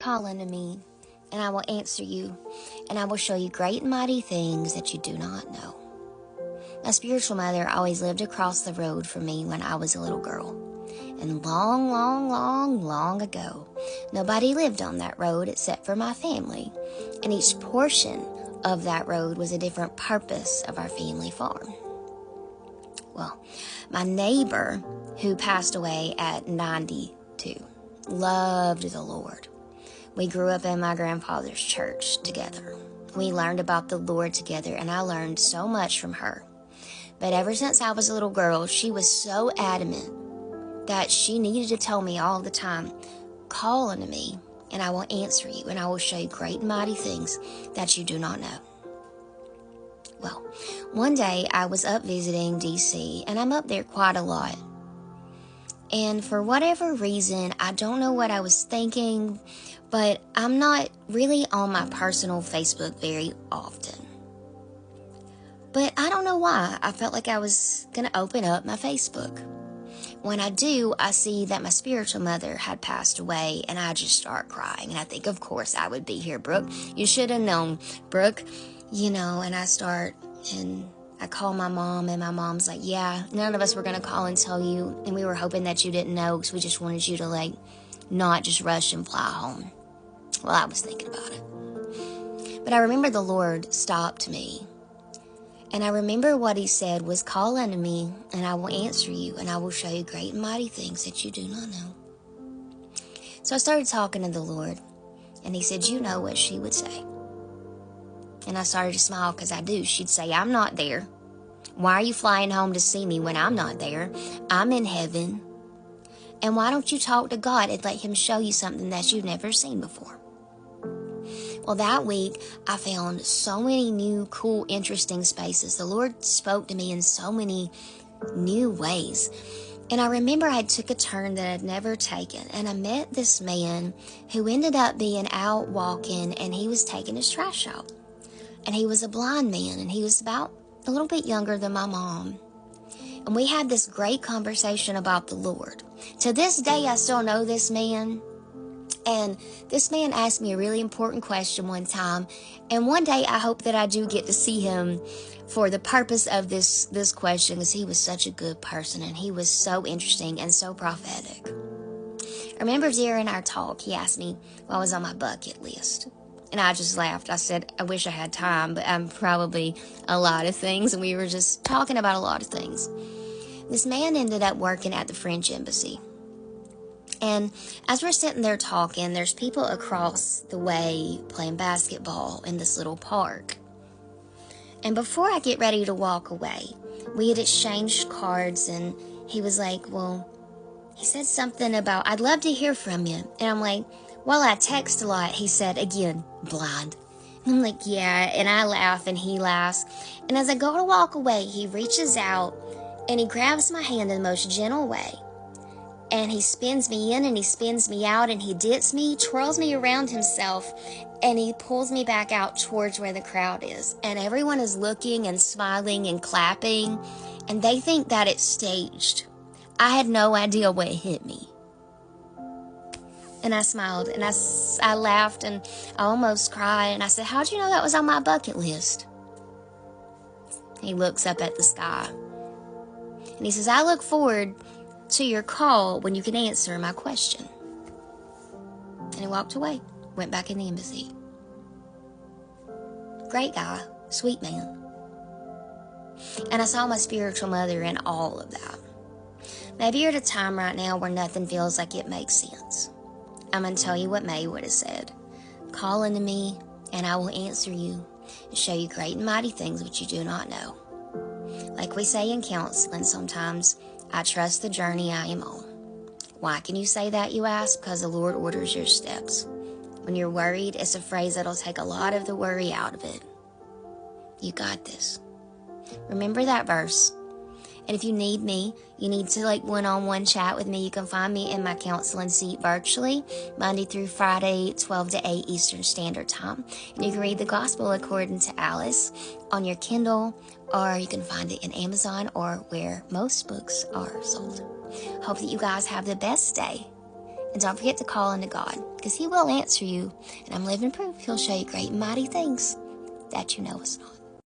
Call unto me, and I will answer you, and I will show you great and mighty things that you do not know. My spiritual mother always lived across the road from me when I was a little girl. And long ago, nobody lived on that road except for my family. And each portion of that road was a different purpose of our family farm. Well, my neighbor, who passed away at 92, loved the Lord. We grew up in my grandfather's church together. We learned about the Lord together, and I learned so much from her. But ever since I was a little girl, she was so adamant that she needed to tell me all the time, call unto me, and I will answer you, and I will show you great and mighty things that you do not know. Well, one day I was up visiting D.C., and I'm up there quite a lot. And for whatever reason, I don't know what I was thinking, but I'm not really on my personal Facebook very often. But I don't know why. I felt like I was going to open up my Facebook. When I do, I see that my spiritual mother had passed away, and I just start crying. And I think, of course, I would be here, Brooke. You should have known, Brooke. And I call my mom, and my mom's like, yeah, none of us were going to call and tell you, and we were hoping that you didn't know because we just wanted you to, not just rush and fly home. Well, I was thinking about it. But I remember the Lord stopped me. And I remember what he said was, call unto me, and I will answer you, and I will show you great and mighty things that you do not know. So I started talking to the Lord, and he said, you know what she would say. And I started to smile because I do. She'd say, I'm not there. Why are you flying home to see me when I'm not there? I'm in heaven. And why don't you talk to God and let him show you something that you've never seen before? Well, that week, I found so many new, cool, interesting spaces. The Lord spoke to me in so many new ways. And I remember I took a turn that I'd never taken. And I met this man who ended up being out walking, and he was taking his trash out. And he was a blind man, and he was about a little bit younger than my mom. And we had this great conversation about the Lord. To this day, I still know this man. And this man asked me a really important question one time. And one day, I hope that I do get to see him for the purpose of this question, because he was such a good person, and he was so interesting and so prophetic. I remember during our talk, he asked me what was on my bucket list. And I just laughed. I said, I wish I had time, but I'm probably a lot of things. And we were just talking about a lot of things. This man ended up working at the French embassy. And as we're sitting there talking, there's people across the way playing basketball in this little park. And before I get ready to walk away, we had exchanged cards, and he was like, well, he said something about, I'd love to hear from you. And I'm like, well, I text a lot. He said, again, blind. And I'm like, yeah. And I laugh, and he laughs. And as I go to walk away, he reaches out, and he grabs my hand in the most gentle way. And he spins me in, and he spins me out, and he dips me, twirls me around himself, and he pulls me back out towards where the crowd is. And everyone is looking and smiling and clapping, and they think that it's staged. I had no idea what hit me. And I smiled, and I laughed, and I almost cried, and I said, how'd you know that was on my bucket list? He looks up at the sky, and he says, I look forward to your call when you can answer my question. And he walked away, went back in the embassy. Great guy, sweet man. And I saw my spiritual mother in all of that. Maybe you're at a time right now where nothing feels like it makes sense. I'm going to tell you what May would have said. Call unto me, and I will answer you and show you great and mighty things which you do not know. Like we say in counseling sometimes, I trust the journey I am on. Why can you say that, you ask? Because the Lord orders your steps. When you're worried, it's a phrase that'll take a lot of the worry out of it. You got this. Remember that verse. And if you need me, you need to one-on-one chat with me, you can find me in my counseling seat virtually, Monday through Friday, 12 to 8 Eastern Standard Time. And you can read the Gospel According to Alice on your Kindle, or you can find it in Amazon or where most books are sold. Hope that you guys have the best day, And don't forget to call unto God, because he will answer you. And I'm living proof he'll show you great and mighty things that you know is not.